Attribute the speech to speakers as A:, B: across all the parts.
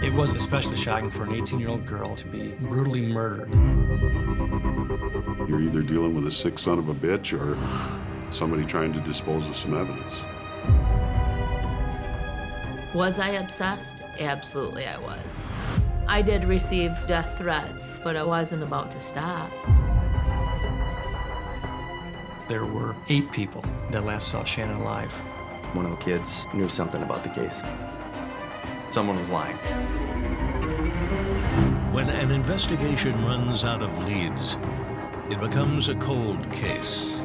A: It was especially shocking for an 18-year-old girl to be brutally murdered.
B: You're either dealing with a sick son of a bitch or somebody trying to dispose of some evidence.
C: Was I obsessed? Absolutely I was. I did receive death threats, but I wasn't about to stop.
A: There were 8 people that last saw Shannon alive.
D: One of the kids knew something about the case. Someone was lying.
E: When an investigation runs out of leads, it becomes a cold case.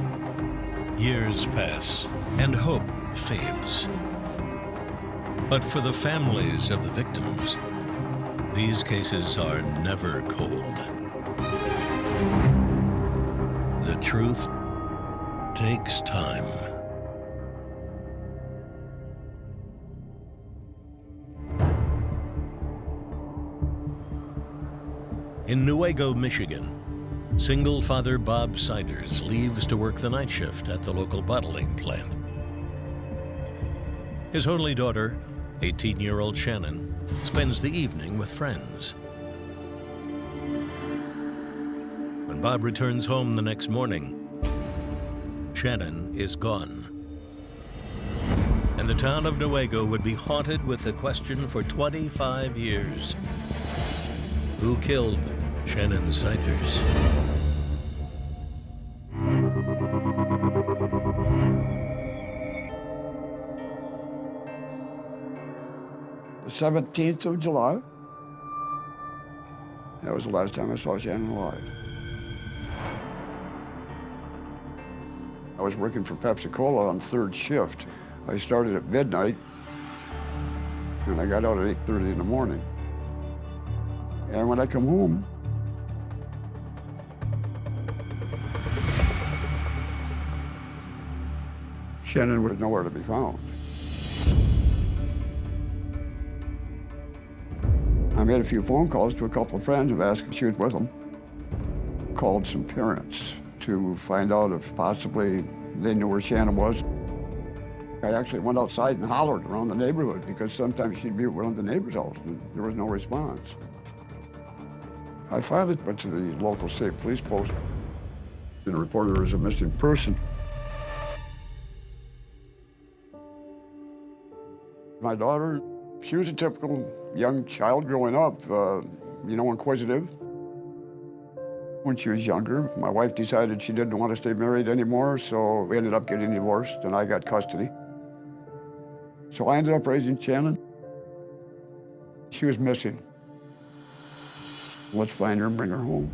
E: Years pass and hope fades. But for the families of the victims, these cases are never cold. The truth takes time. In Newaygo, Michigan, single father Bob Siders leaves to work the night shift at the local bottling plant. His only daughter, 18-year-old Shannon, spends the evening with friends. When Bob returns home the next morning, Shannon is gone. And the town of Newaygo would be haunted with the question for 25 years. Who killed Shannon Siders?
F: The 17th of July. That was the last time I saw Shannon alive. I was working for Pepsi-Cola on 3rd shift. I started at midnight, and I got out at 8:30 in the morning. And when I come home, Shannon was nowhere to be found. I made a few phone calls to a couple of friends and asked if she was with them. Called some parents to find out if possibly they knew where Shannon was. I actually went outside and hollered around the neighborhood because sometimes she'd be around the neighbor's house and there was no response. I finally went to the local state police post and reported her as a missing person. My daughter, she was a typical young child growing up, inquisitive. When she was younger, my wife decided she didn't want to stay married anymore, so we ended up getting divorced, and I got custody. So I ended up raising Shannon. She was missing. Let's find her and bring her home.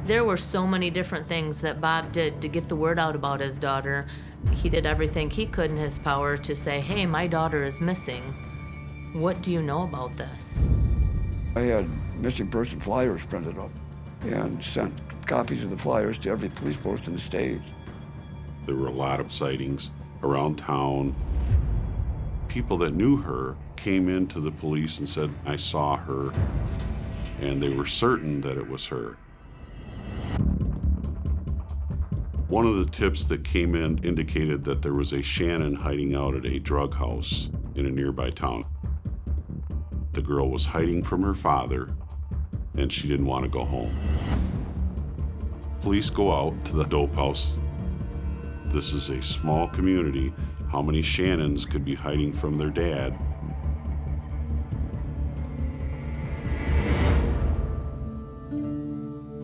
C: There were so many different things that Bob did to get the word out about his daughter. He did everything he could in his power to say, hey, my daughter is missing. What do you know about this?
F: I had missing person flyers printed up and sent copies of the flyers to every police post in the state.
B: There were a lot of sightings around town. People that knew her came into the police and said, I saw her, and they were certain that it was her. One of the tips that came in indicated that there was a Shannon hiding out at a drug house in a nearby town. The girl was hiding from her father, and she didn't want to go home. Police go out to the dope house. This is a small community. How many Shannons could be hiding from their dad?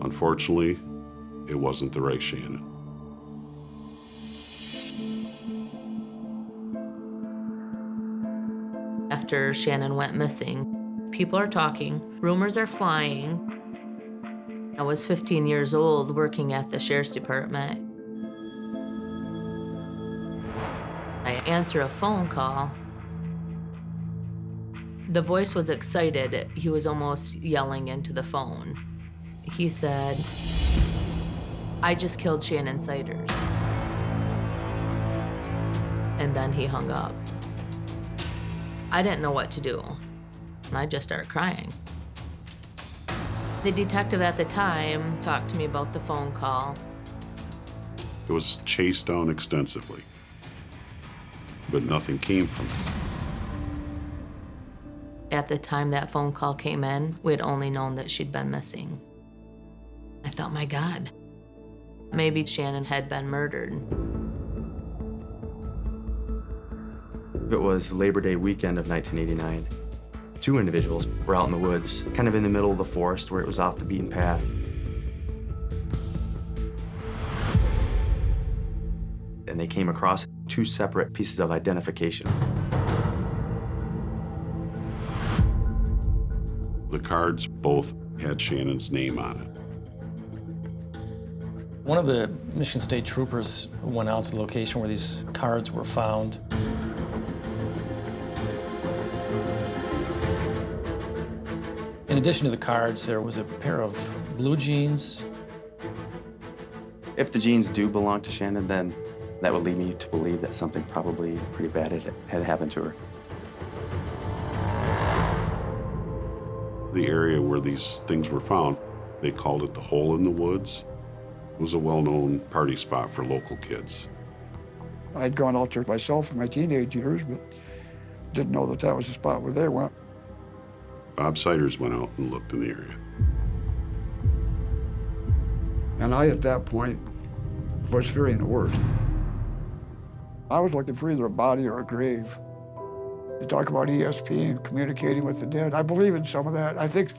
B: Unfortunately, it wasn't the right Shannon.
C: After Shannon went missing, people are talking, rumors are flying. I was 15 years old working at the sheriff's department. I answer a phone call. The voice was excited. He was almost yelling into the phone. He said, I just killed Shannon Siders. And then he hung up. I didn't know what to do. And I just started crying. The detective at the time talked to me about the phone call.
B: It was chased down extensively, but nothing came from it.
C: At the time that phone call came in, we had only known that she'd been missing. I thought, my God, maybe Shannon had been murdered.
D: It was Labor Day weekend of 1989. Two individuals were out in the woods, kind of in the middle of the forest where it was off the beaten path. And they came across two separate pieces of identification.
B: The cards both had Shannon's name on it.
A: One of the Michigan State troopers went out to the location where these cards were found. In addition to the cards, there was a pair of blue jeans.
D: If the jeans do belong to Shannon, then that would lead me to believe that something probably pretty bad had happened to her.
B: The area where these things were found, they called it the Hole in the Woods. It was a well-known party spot for local kids.
F: I'd gone out there myself in my teenage years, but didn't know that that was the spot where they went.
B: Bob Siders went out and looked in the area.
F: And I, at that point, was fearing the worst. I was looking for either a body or a grave. You talk about ESP and communicating with the dead. I believe in some of that. I think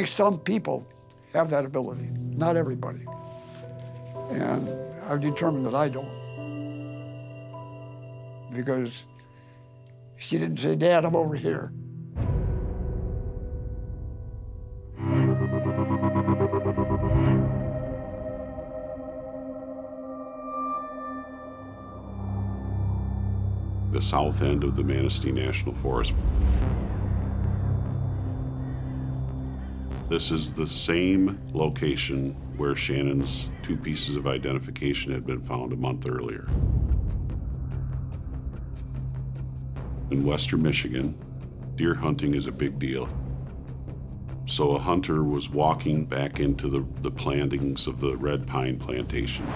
F: some people have that ability, not everybody. And I've determined that I don't. Because she didn't say, Dad, I'm over here.
B: The south end of the Manistee National Forest. This is the same location where Shannon's two pieces of identification had been found a month earlier. In western Michigan, deer hunting is a big deal. So a hunter was walking back into the plantings of the red pine plantation.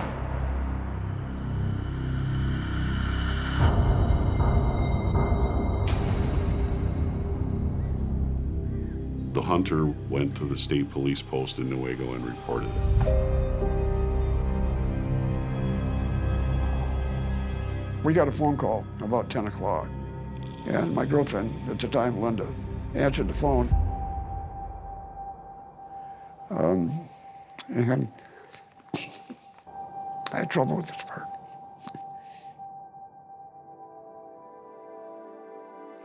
B: The hunter went to the state police post in Newaygo and reported it.
F: We got a phone call about 10 o'clock. And my girlfriend at the time, Linda, answered the phone. And I had trouble with this part.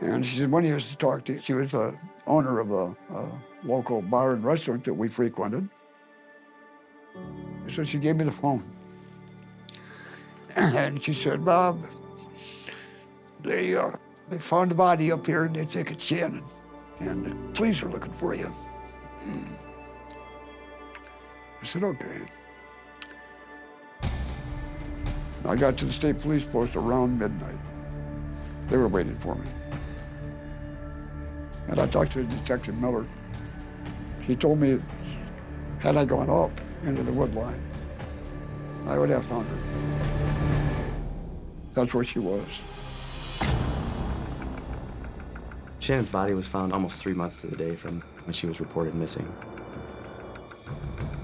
F: And she said, when he used to talk to you, she was the owner of a local bar and restaurant that we frequented. So she gave me the phone. And she said, Bob, they found the body up here and they think it's Shannon. And the police are looking for you. I said, okay. I got to the state police post around midnight. They were waiting for me. And I talked to Detective Miller. He told me, had I gone up into the wood line, I would have found her. That's where she was.
D: Shannon's body was found almost 3 months to the day from when she was reported missing.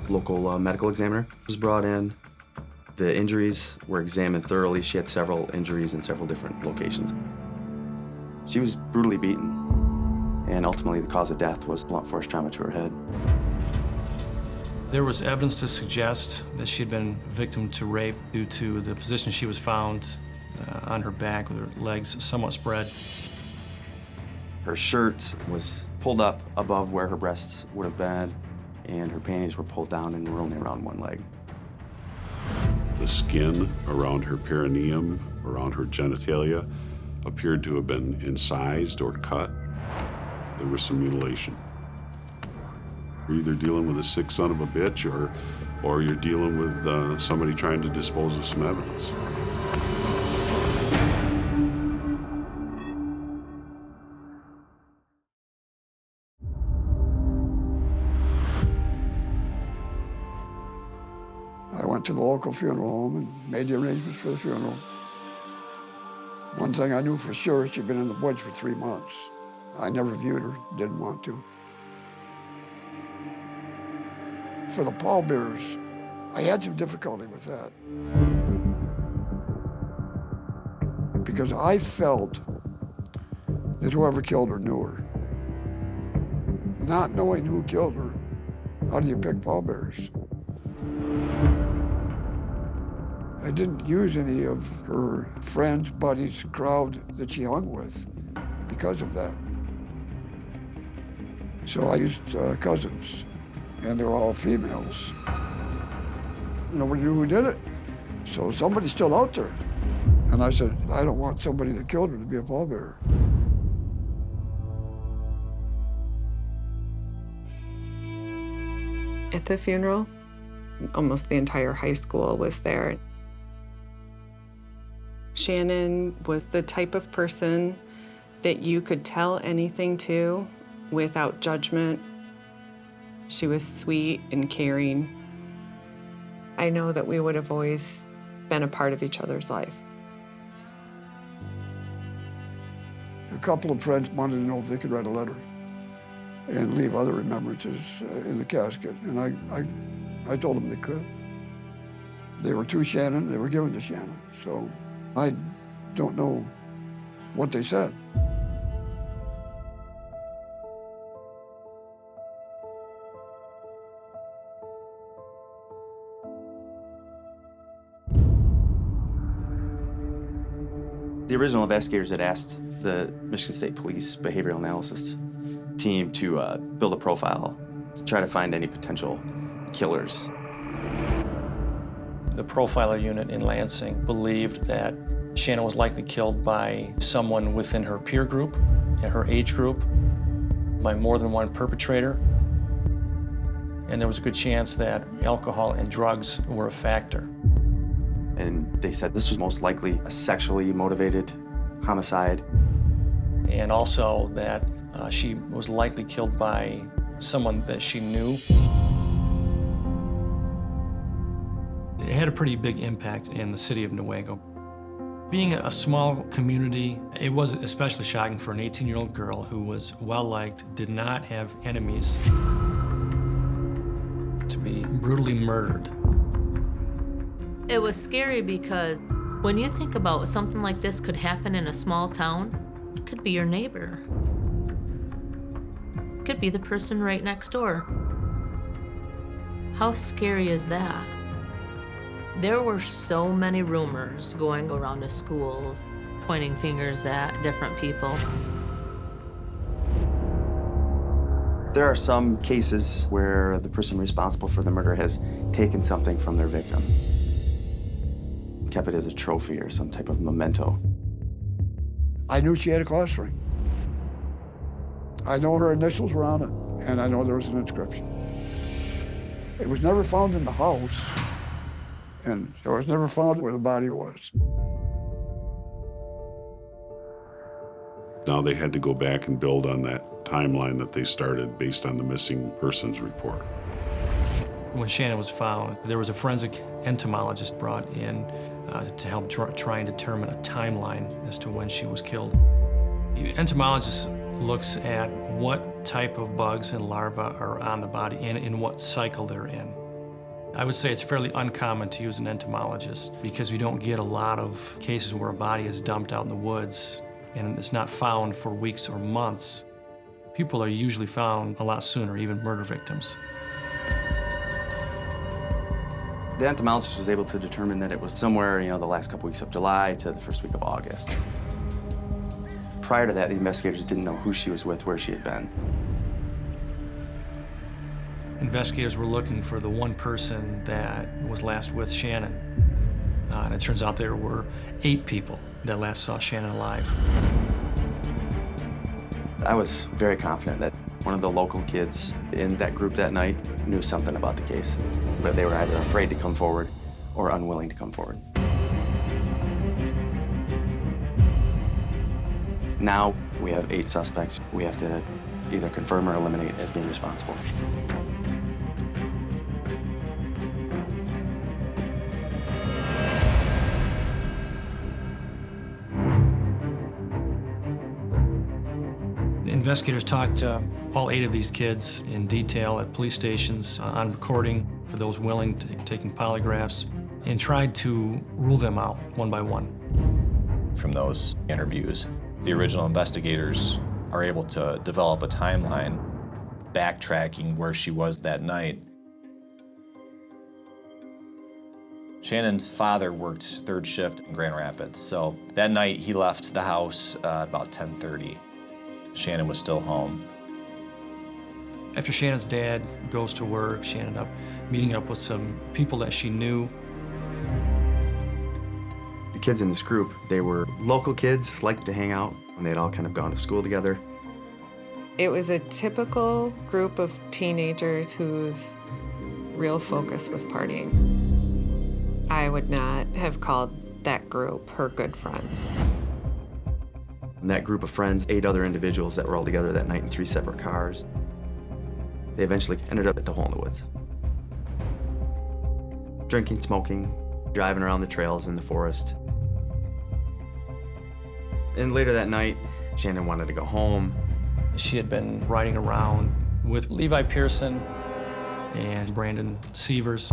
D: Local medical examiner was brought in. The injuries were examined thoroughly. She had several injuries in several different locations. She was brutally beaten, and ultimately the cause of death was blunt force trauma to her head.
A: There was evidence to suggest that she had been victim to rape due to the position she was found on her back with her legs somewhat spread.
D: Her shirt was pulled up above where her breasts would have been, and her panties were pulled down and were only around one leg.
B: The skin around her perineum, around her genitalia, appeared to have been incised or cut. There was some mutilation. You're either dealing with a sick son of a bitch or you're dealing with somebody trying to dispose of some evidence.
F: I went to the local funeral home and made the arrangements for the funeral. One thing I knew for sure, she'd been in the woods for 3 months. I never viewed her, didn't want to. For the pallbearers, I had some difficulty with that. Because I felt that whoever killed her knew her. Not knowing who killed her, how do you pick pallbearers? I didn't use any of her friends, buddies, crowd that she hung with because of that. So I used cousins, and they were all females. Nobody knew who did it, so somebody's still out there. And I said, I don't want somebody that killed her to be a pallbearer.
G: At the funeral, almost the entire high school was there. Shannon was the type of person that you could tell anything to without judgment. She was sweet and caring. I know that we would have always been a part of each other's life.
F: A couple of friends wanted to know if they could write a letter and leave other remembrances in the casket, and I told them they could. They were to Shannon, they were given to Shannon, so I don't know what they said.
D: The original investigators had asked the Michigan State Police behavioral analysis team to build a profile to try to find any potential killers.
A: The profiler unit in Lansing believed that Shannon was likely killed by someone within her peer group and her age group, by more than one perpetrator, and there was a good chance that alcohol and drugs were a factor.
D: And they said this was most likely a sexually motivated homicide.
A: And also that she was likely killed by someone that she knew. It had a pretty big impact in the city of Newaygo. Being a small community, it was especially shocking for an 18-year-old girl who was well-liked, did not have enemies, to be brutally murdered.
C: It was scary because when you think about something like this could happen in a small town, it could be your neighbor. It could be the person right next door. How scary is that? There were so many rumors going around the schools, pointing fingers at different people.
D: There are some cases where the person responsible for the murder has taken something from their victim, kept it as a trophy or some type of memento.
F: I knew she had a class ring. I know her initials were on it, and I know there was an inscription. It was never found in the house, and it was never found where the body was.
B: Now they had to go back and build on that timeline that they started based on the missing persons report.
A: When Shannon was found, there was a forensic entomologist brought in to help try and determine a timeline as to when she was killed. The entomologist looks at what type of bugs and larvae are on the body and in what cycle they're in. I would say it's fairly uncommon to use an entomologist because we don't get a lot of cases where a body is dumped out in the woods and it's not found for weeks or months. People are usually found a lot sooner, even murder victims.
D: The entomologist was able to determine that it was somewhere, the last couple weeks of July to the first week of August. Prior to that, the investigators didn't know who she was with, where she had been.
A: Investigators were looking for the one person that was last with Shannon. And it turns out there were 8 people that last saw Shannon alive.
D: I was very confident that one of the local kids in that group that night knew something about the case, but they were either afraid to come forward or unwilling to come forward. Now we have 8 suspects. We have to either confirm or eliminate as being responsible.
A: Investigators talked to all 8 of these kids in detail at police stations, on recording for those willing, taking polygraphs, and tried to rule them out one by one.
H: From those interviews, the original investigators are able to develop a timeline, backtracking where she was that night. Shannon's father worked third shift in Grand Rapids, so that night he left the house about 10:30. Shannon was still home.
A: After Shannon's dad goes to work, she ended up meeting up with some people that she knew.
D: The kids in this group, they were local kids, liked to hang out, and they'd all kind of gone to school together.
G: It was a typical group of teenagers whose real focus was partying. I would not have called that group her good friends.
D: And that group of friends, 8 other individuals that were all together that night in 3 separate cars, they eventually ended up at the hole in the woods. Drinking, smoking, driving around the trails in the forest. And later that night, Shannon wanted to go home.
A: She had been riding around with Levi Pearson and Brandon Sievers.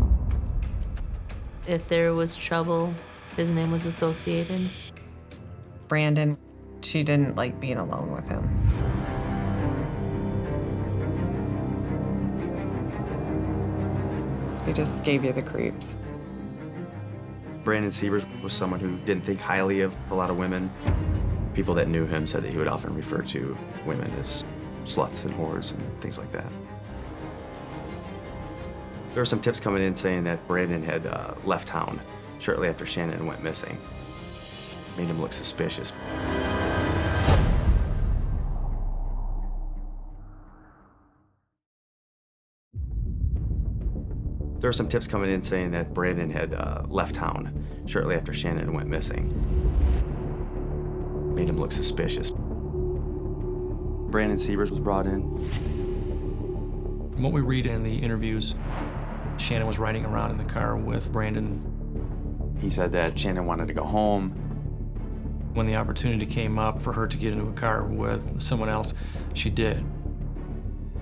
C: If there was trouble, his name was associated.
G: Brandon, she didn't like being alone with him. He just gave you the creeps.
D: Brandon Sievers was someone who didn't think highly of a lot of women. People that knew him said that he would often refer to women as sluts and whores and things like that. There were some tips coming in saying that Brandon had left town shortly after Shannon went missing. Made him look suspicious. There were some tips coming in saying that Brandon had left town shortly after Shannon went missing. Made him look suspicious. Brandon Sievers was brought in.
A: From what we read in the interviews, Shannon was riding around in the car with Brandon.
D: He said that Shannon wanted to go home.
A: When the opportunity came up for her to get into a car with someone else, she did.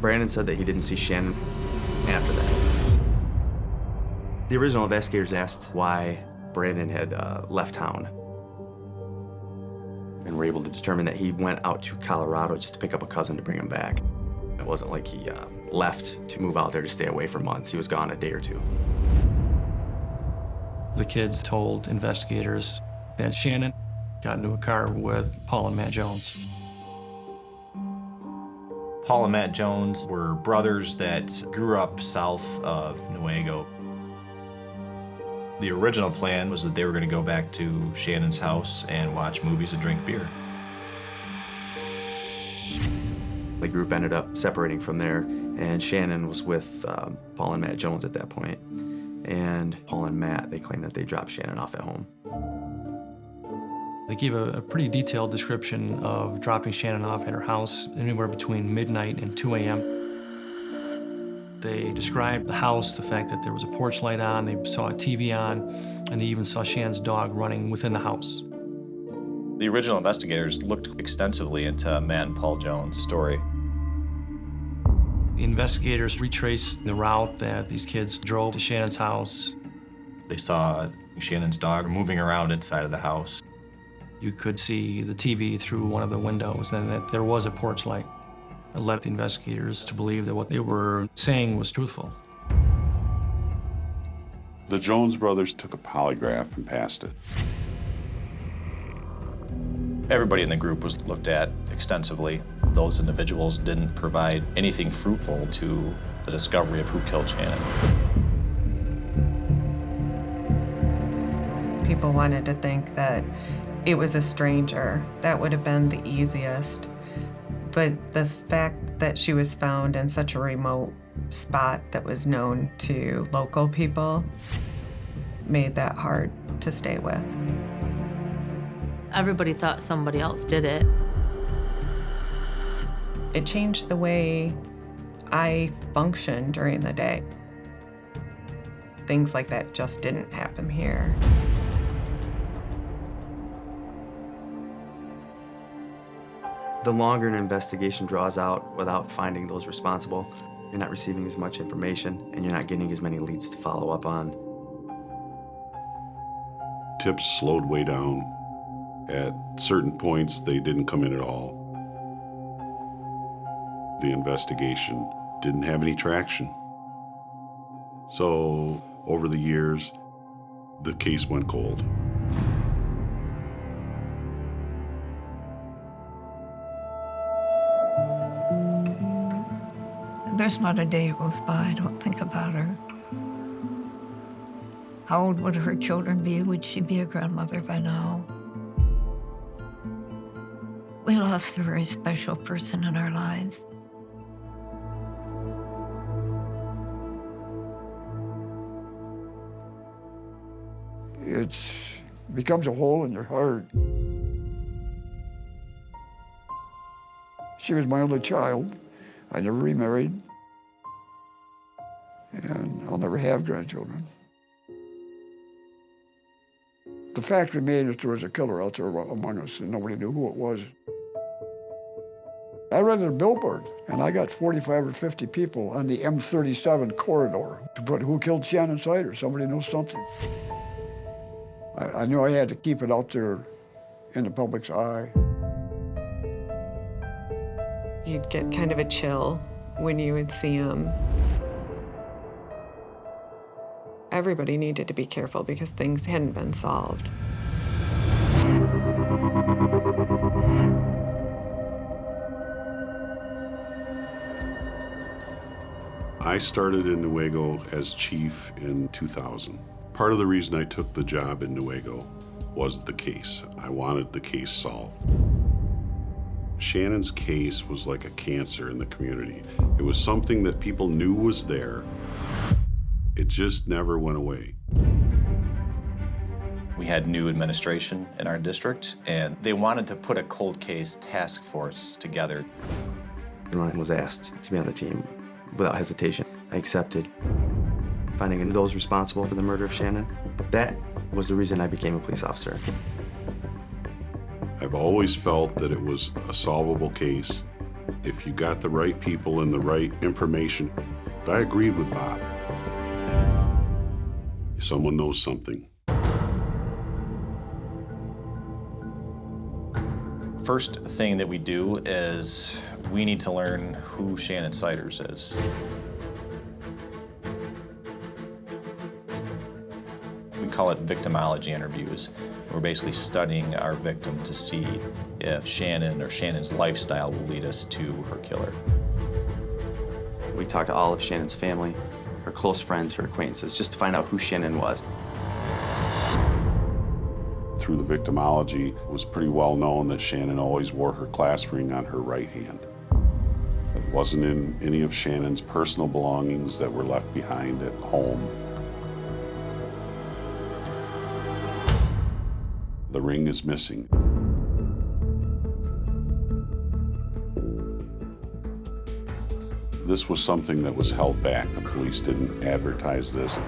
D: Brandon said that he didn't see Shannon after that. The original investigators asked why Brandon had left town, and were able to determine that he went out to Colorado just to pick up a cousin to bring him back. It wasn't like he left to move out there to stay away for months. He was gone a day or 2.
A: The kids told investigators that Shannon got into a car with Paul and Matt Jones.
H: Paul and Matt Jones were brothers that grew up south of Newaygo. The original plan was that they were going to go back to Shannon's house and watch movies and drink beer.
D: The group ended up separating from there, and Shannon was with Paul and Matt Jones at that point. And Paul and Matt, they claimed that they dropped Shannon off at home.
A: They gave a pretty detailed description of dropping Shannon off at her house anywhere between midnight and 2 a.m. They described the house, the fact that there was a porch light on, they saw a TV on, and they even saw Shannon's dog running within the house.
H: The original investigators looked extensively into Matt and Paul Jones' story.
A: The investigators retraced the route that these kids drove to Shannon's house.
H: They saw Shannon's dog moving around inside of the house.
A: You could see the TV through one of the windows, and that there was a porch light. It led the investigators to believe that what they were saying was truthful.
B: The Jones brothers took a polygraph and passed it.
H: Everybody in the group was looked at extensively. Those individuals didn't provide anything fruitful to the discovery of who killed Shannon.
G: People wanted to think that it was a stranger. That would have been the easiest. But the fact that she was found in such a remote spot that was known to local people made that hard to stay with.
C: Everybody thought somebody else did it.
G: It changed the way I functioned during the day. Things like that just didn't happen here.
D: The longer an investigation draws out without finding those responsible, you're not receiving as much information and you're not getting as many leads to follow up on.
B: Tips slowed way down. At certain points, they didn't come in at all. The investigation didn't have any traction. So, over the years, the case went cold.
I: There's not a day goes by I don't think about her. How old would her children be? Would she be a grandmother by now? We lost a very special person in our lives.
F: It becomes a hole in your heart. She was my only child. I never remarried, and I'll never have grandchildren. The fact remained that there was a killer out there among us, and nobody knew who it was. I rented a billboard, and I got 45 or 50 people on the M37 corridor to put "Who killed Shannon Siders?" Somebody knows something. I knew I had to keep it out there in the public's eye.
G: You'd get kind of a chill when you would see them. Everybody needed to be careful because things hadn't been solved.
B: I started in Newaygo as chief in 2000. Part of the reason I took the job in Newaygo was the case. I wanted the case solved. Shannon's case was like a cancer in the community. It was something that people knew was there. It just never went away.
H: We had new administration in our district, and they wanted to put a cold case task force together.
D: Ryan was asked to be on the team without hesitation. I accepted. Finding those responsible for the murder of Shannon, that was the reason I became a police officer.
B: I've always felt that it was a solvable case if you got the right people and the right information. I agreed with Bob. Someone knows something.
H: First thing that we do is we need to learn who Shannon Siders is. We call it victimology interviews. We're basically studying our victim to see if Shannon or Shannon's lifestyle will lead us to her killer.
D: We talked to all of Shannon's family, her close friends, her acquaintances, just to find out who Shannon was.
B: Through the victimology, it was pretty well known that Shannon always wore her class ring on her right hand. It wasn't in any of Shannon's personal belongings that were left behind at home. The ring is missing. This was something that was held back. The police didn't advertise this.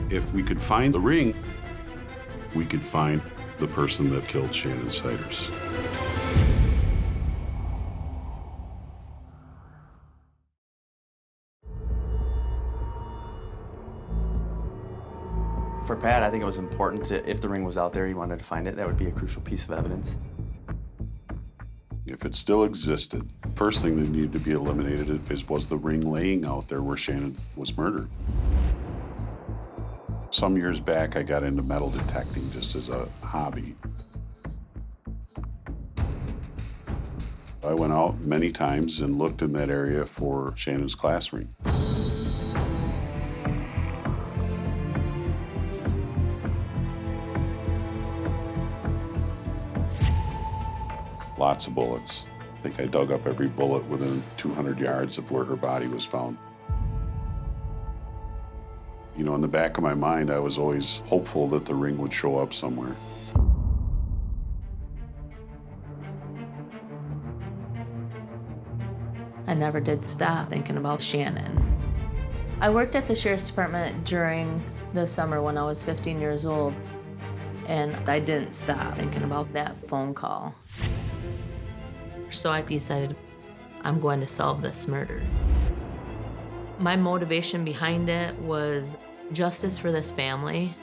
B: If we could find the ring, we could find the person that killed Shannon Siders.
D: For Pat, I think it was important to, if the ring was out there, he wanted to find it. That would be a crucial piece of evidence.
B: If it still existed, first thing that needed to be eliminated was the ring laying out there where Shannon was murdered. Some years back, I got into metal detecting just as a hobby. I went out many times and looked in that area for Shannon's class ring. Lots of bullets. I think I dug up every bullet within 200 yards of where her body was found. You know, in the back of my mind, I was always hopeful that the ring would show up somewhere.
C: I never did stop thinking about Shannon. I worked at the Sheriff's Department during the summer when I was 15 years old. And I didn't stop thinking about that phone call. So I decided, I'm going to solve this murder. My motivation behind it was justice for this family.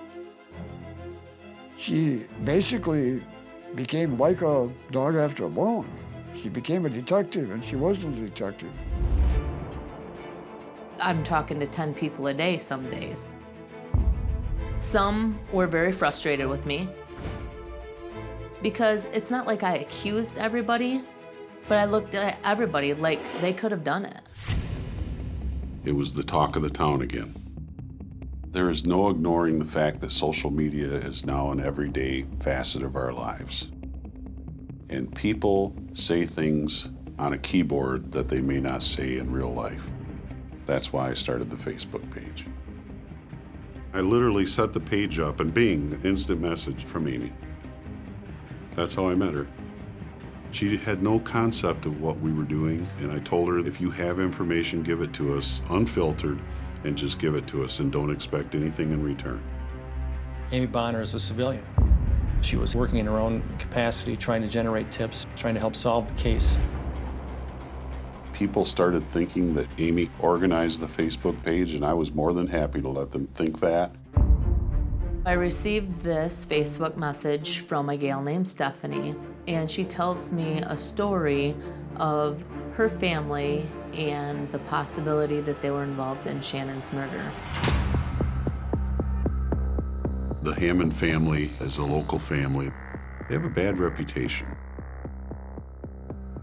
F: She basically became like a dog after a bone. She became a detective, and she wasn't a detective.
C: I'm talking to 10 people a day some days. Some were very frustrated with me because it's not like I accused everybody, but I looked at everybody like they could have done it.
B: It was the talk of the town again. There is no ignoring the fact that social media is now an everyday facet of our lives. And people say things on a keyboard that they may not say in real life. That's why I started the Facebook page. I literally set the page up and bing, instant message from Amy. That's how I met her. She had no concept of what we were doing, and I told her, if you have information, give it to us, unfiltered, and just give it to us, and don't expect anything in return.
A: Amy Bonner is a civilian. She was working in her own capacity, trying to generate tips, trying to help solve the case.
B: People started thinking that Amy organized the Facebook page, and I was more than happy to let them think that.
C: I received this Facebook message from a gal named Stephanie, and she tells me a story of her family and the possibility that they were involved in Shannon's murder.
B: The Hammond family is a local family. They have a bad reputation.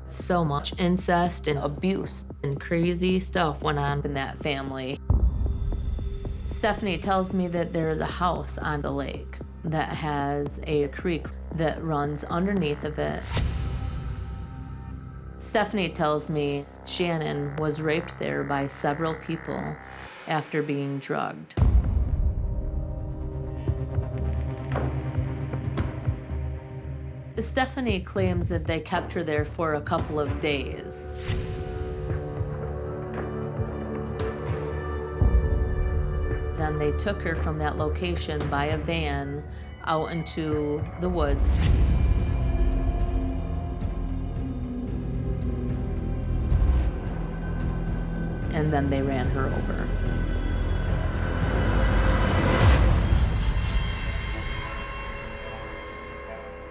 C: So much incest and abuse and crazy stuff went on in that family. Stephanie tells me that there is a house on the lake that has a creek that runs underneath of it. Stephanie tells me Shannon was raped there by several people after being drugged. Stephanie claims that they kept her there for a couple of days. Then they took her from that location by a van out into the woods. And then they ran her over.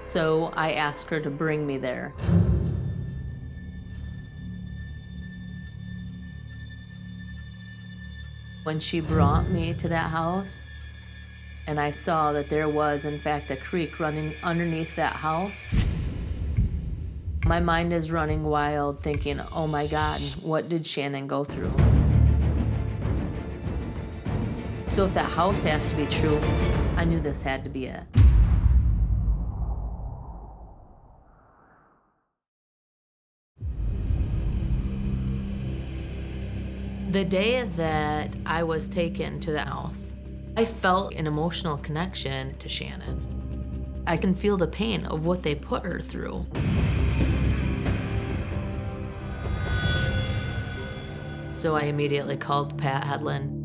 C: So I asked her to bring me there. When she brought me to that house, and I saw that there was, in fact, a creek running underneath that house, my mind is running wild, thinking, oh my God, what did Shannon go through? So if that house has to be true, I knew this had to be it. The day that I was taken to the house, I felt an emotional connection to Shannon. I can feel the pain of what they put her through. So I immediately called Pat Hedlund.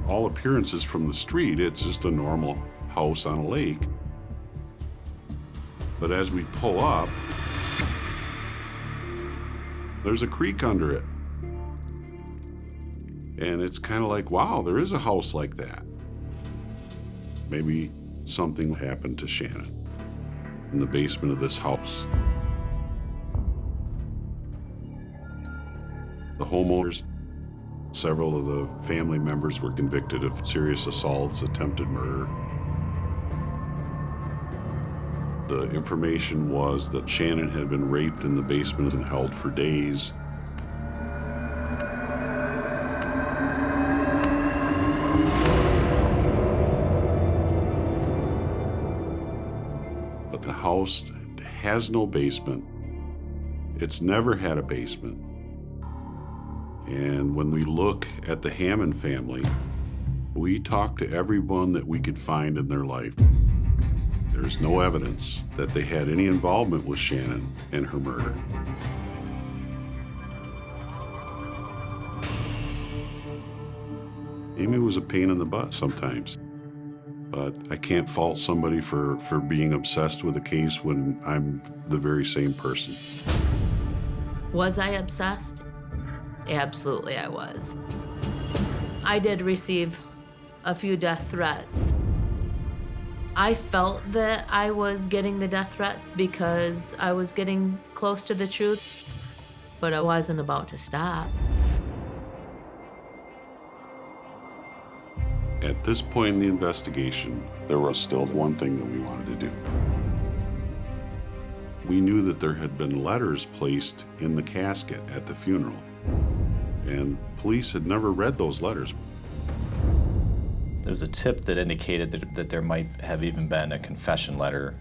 B: All appearances from the street, it's just a normal house on a lake. But as we pull up, there's a creek under it. And it's kind of like, wow, there is a house like that. Maybe something happened to Shannon in the basement of this house. The homeowners, several of the family members were convicted of serious assaults, attempted murder. The information was that Shannon had been raped in the basement and held for days. But the house has no basement. It's never had a basement. And when we look at the Hammond family, we talk to everyone that we could find in their life. There's no evidence that they had any involvement with Shannon and her murder. Amy was a pain in the butt sometimes. But I can't fault somebody for being obsessed with a case when I'm the very same person.
C: Was I obsessed? Absolutely, I was. I did receive a few death threats. I felt that I was getting the death threats because I was getting close to the truth, but I wasn't about to stop.
B: At this point in the investigation, there was still one thing that we wanted to do. We knew that there had been letters placed in the casket at the funeral, and police had never read those letters.
H: There was a tip that indicated that there might have even been a confession letter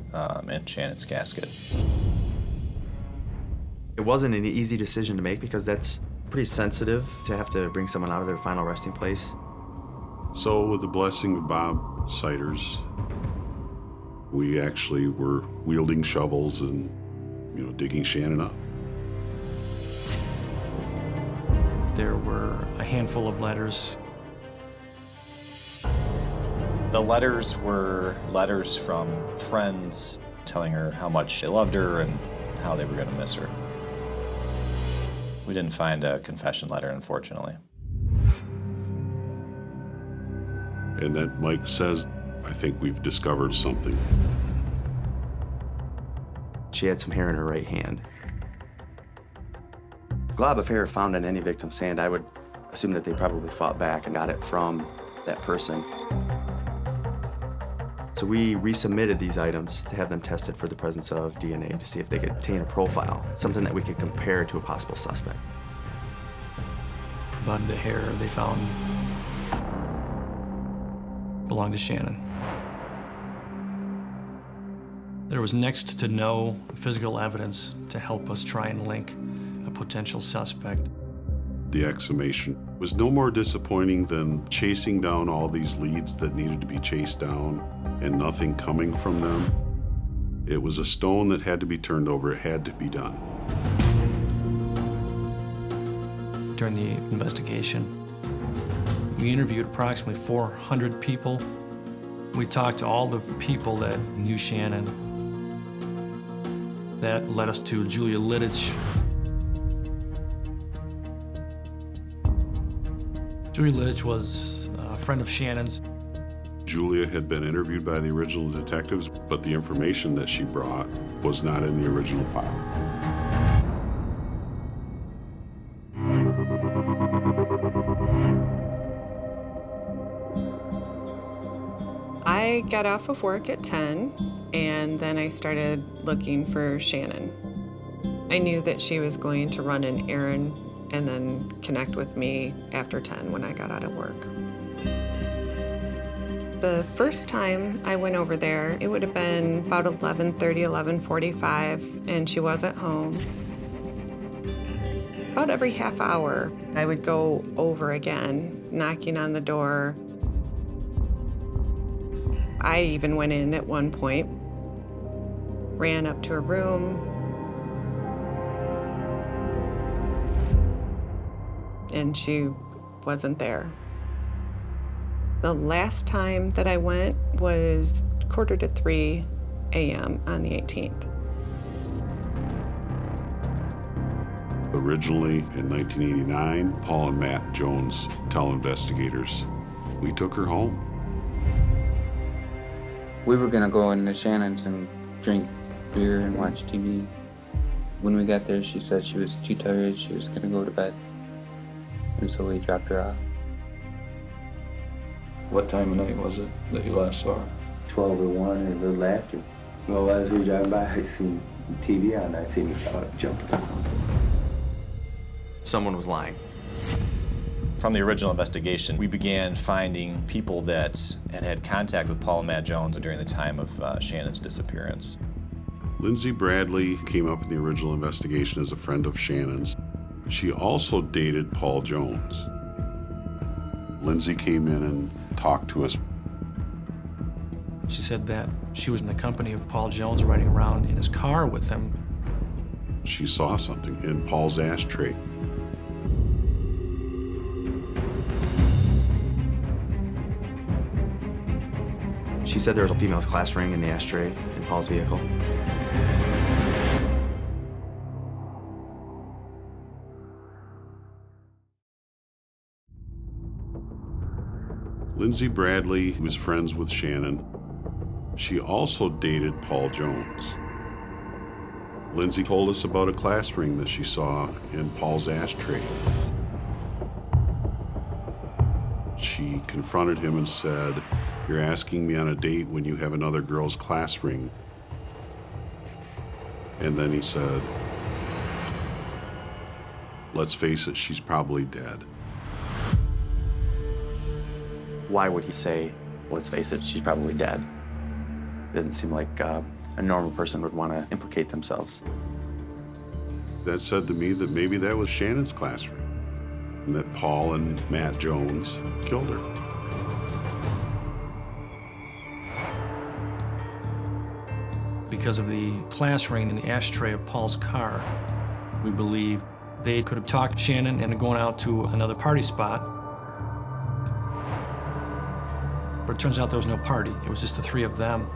H: in Shannon's casket.
D: It wasn't an easy decision to make because that's pretty sensitive to have to bring someone out of their final resting place.
B: So with the blessing of Bob Siders, we actually were wielding shovels and, digging Shannon up.
A: There were a handful of letters.
H: The letters were letters from friends telling her how much they loved her and how they were going to miss her. We didn't find a confession letter, unfortunately.
B: And then Mike says, I think we've discovered something.
D: She had some hair in her right hand. A glob of hair found on any victim's hand, I would assume that they probably fought back and got it from that person. So we resubmitted these items to have them tested for the presence of DNA to see if they could obtain a profile, something that we could compare to a possible suspect.
A: But the hair they found belonged to Shannon. There was next to no physical evidence to help us try and link a potential suspect.
B: The exhumation was no more disappointing than chasing down all these leads that needed to be chased down and nothing coming from them. It was a stone that had to be turned over. It had to be done.
A: During the investigation, we interviewed approximately 400 people. We talked to all the people that knew Shannon. That led us to Julia Littich. Julia Littich was a friend of Shannon's.
B: Julia had been interviewed by the original detectives, but the information that she brought was not in the original file.
G: I got off of work at 10, and then I started looking for Shannon. I knew that she was going to run an errand and then connect with me after 10 when I got out of work. The first time I went over there, it would have been about 11:30, 11:45, and she wasn't home. About every half hour, I would go over again, knocking on the door. I even went in at one point, ran up to her room, and she wasn't there. The last time that I went was 2:45 a.m. on the 18th.
B: Originally, in 1989, Paul and Matt Jones tell investigators, we took her home.
J: We were gonna go into Shannon's and drink beer and watch TV. When we got there, she said she was too tired, she was gonna go to bed. And so we dropped her off.
K: What time of night was it that you last saw her?
J: 12 or 1 or a little after. Well, as we drive by, I seen TV on, I seen her jump down.
D: Someone was lying.
H: From the original investigation, we began finding people that had had contact with Paul and Matt Jones during the time of Shannon's disappearance.
B: Lindsay Bradley came up in the original investigation as a friend of Shannon's. She also dated Paul Jones. Lindsay came in and talked to us.
A: She said that she was in the company of Paul Jones riding around in his car with him.
B: She saw something in Paul's ashtray.
D: She said there was a female's class ring in the ashtray in Paul's vehicle.
B: Lindsay Bradley was friends with Shannon. She also dated Paul Jones. Lindsay told us about a class ring that she saw in Paul's ashtray. She confronted him and said, "You're asking me on a date when you have another girl's class ring." And then he said, "Let's face it, she's probably dead."
D: Why would he say, let's face it, she's probably dead? It doesn't seem like a normal person would want to implicate themselves.
B: That said to me that maybe that was Shannon's class ring, and that Paul and Matt Jones killed her.
A: Because of the class ring in the ashtray of Paul's car, we believe they could have talked Shannon into going out to another party spot. But it turns out there was no party. It was just the three of them.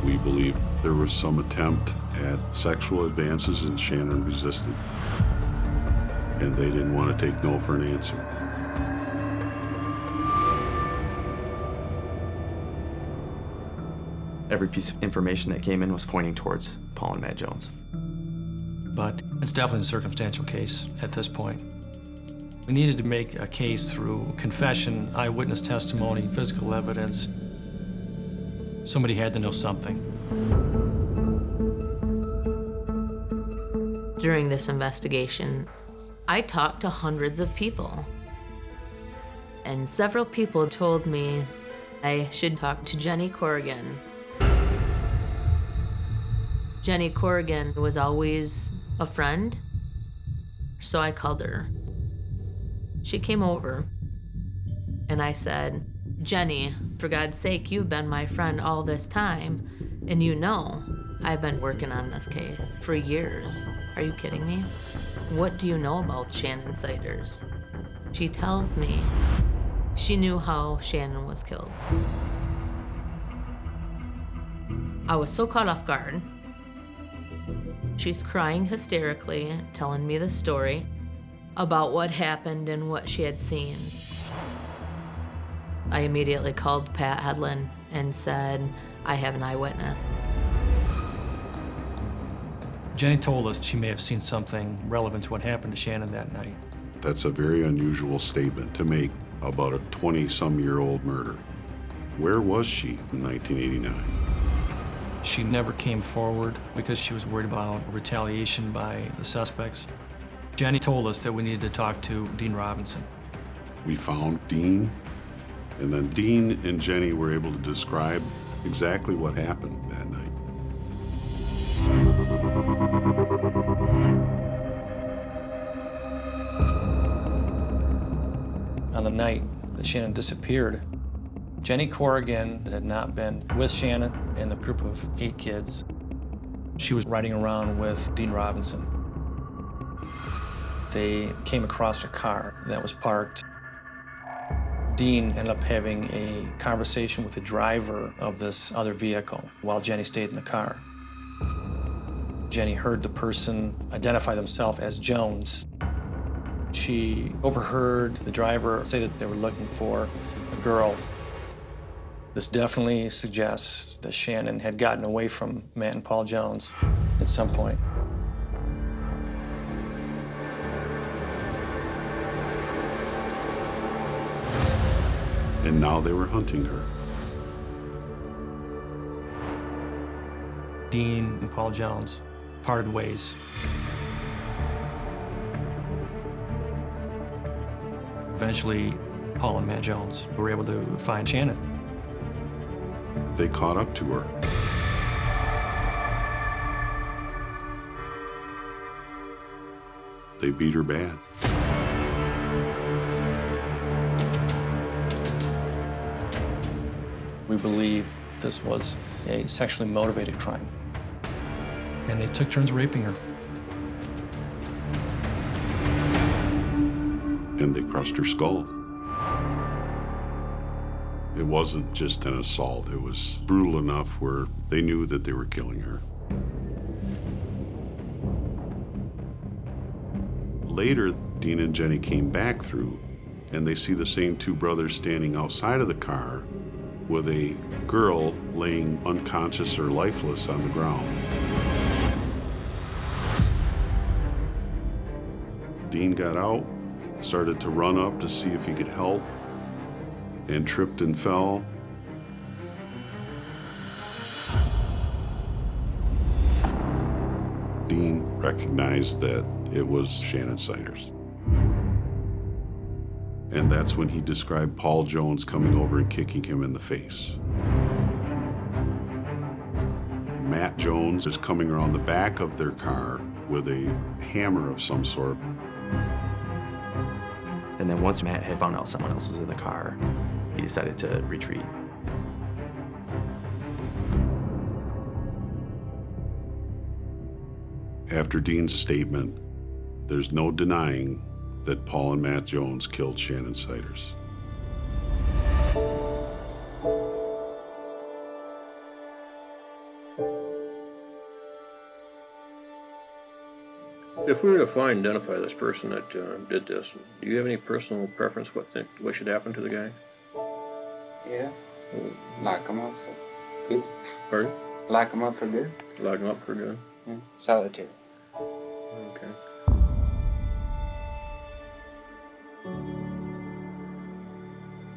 B: We believe there was some attempt at sexual advances and Shannon resisted. And they didn't want to take no for an answer.
D: Every piece of information that came in was pointing towards Paul and Matt Jones.
A: But it's definitely a circumstantial case at this point. We needed to make a case through confession, eyewitness testimony, physical evidence. Somebody had to know something.
C: During this investigation, I talked to hundreds of people. And several people told me I should talk to Jenny Corrigan. Jenny Corrigan was always a friend, so I called her. She came over, and I said, "Jenny, for God's sake, you've been my friend all this time, and you know I've been working on this case for years. Are you kidding me? What do you know about Shannon Siders?" She tells me she knew how Shannon was killed. I was so caught off guard. She's crying hysterically, telling me the story about what happened and what she had seen. I immediately called Pat Hedlund and said, "I have an eyewitness."
A: Jenny told us she may have seen something relevant to what happened to Shannon that night.
B: That's a very unusual statement to make about a 20-some-year-old murder. Where was she in 1989?
A: She never came forward because she was worried about retaliation by the suspects. Jenny told us that we needed to talk to Dean Robinson.
B: We found Dean, and then Dean and Jenny were able to describe exactly what happened that night.
A: On the night that Shannon disappeared, Jenny Corrigan had not been with Shannon and the group of 8 kids. She was riding around with Dean Robinson. They came across a car that was parked. Dean ended up having a conversation with the driver of this other vehicle while Jenny stayed in the car. Jenny heard the person identify themselves as Jones. She overheard the driver say that they were looking for a girl. This definitely suggests that Shannon had gotten away from Matt and Paul Jones at some point.
B: And now they were hunting her.
A: Dean and Paul Jones parted ways. Eventually, Paul and Matt Jones were able to find Shannon.
B: They caught up to her. They beat her bad.
A: We believe this was a sexually motivated crime. And they took turns raping her.
B: And they crushed her skull. It wasn't just an assault. It was brutal enough where they knew that they were killing her. Later, Dean and Jenny came back through, and they see the same two brothers standing outside of the car with a girl laying unconscious or lifeless on the ground. Dean got out, started to run up to see if he could help, and tripped and fell. Dean recognized that it was Shannon Siders. And that's when he described Paul Jones coming over and kicking him in the face. Matt Jones is coming around the back of their car with a hammer of some sort.
D: And then once Matt had found out someone else was in the car, he decided to retreat.
B: After Dean's statement, there's no denying that Paul and Matt Jones killed Shannon Siders.
K: If we were to identify this person that did this, do you have any personal preference what should happen to the guy?
J: Yeah. Lock him up for good.
K: Pardon?
J: Lock him up for good.
K: Lock him up for good.
J: Yeah. Solitary.
K: Okay.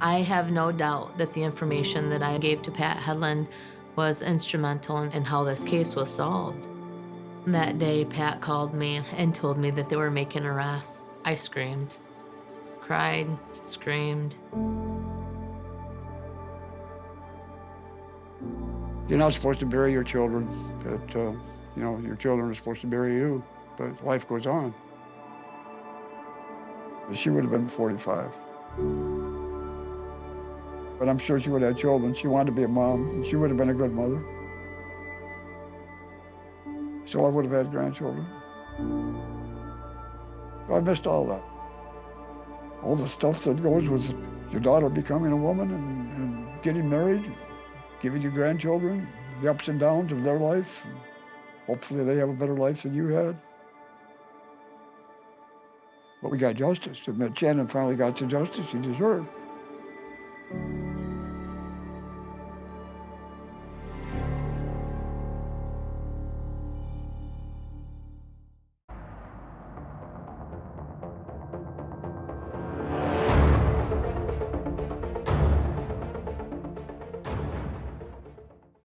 C: I have no doubt that the information that I gave to Pat Headland was instrumental in how this case was solved. That day, Pat called me and told me that they were making arrests. I screamed, cried, screamed.
F: You're not supposed to bury your children, but your children are supposed to bury you, but life goes on. She would have been 45. But I'm sure she would have had children. She wanted to be a mom, and she would have been a good mother. So I would have had grandchildren. So I missed all that. All the stuff that goes with your daughter becoming a woman and getting married, giving you grandchildren, the ups and downs of their life. And hopefully they have a better life than you had. But we got justice. And Shannon finally got the justice he deserved.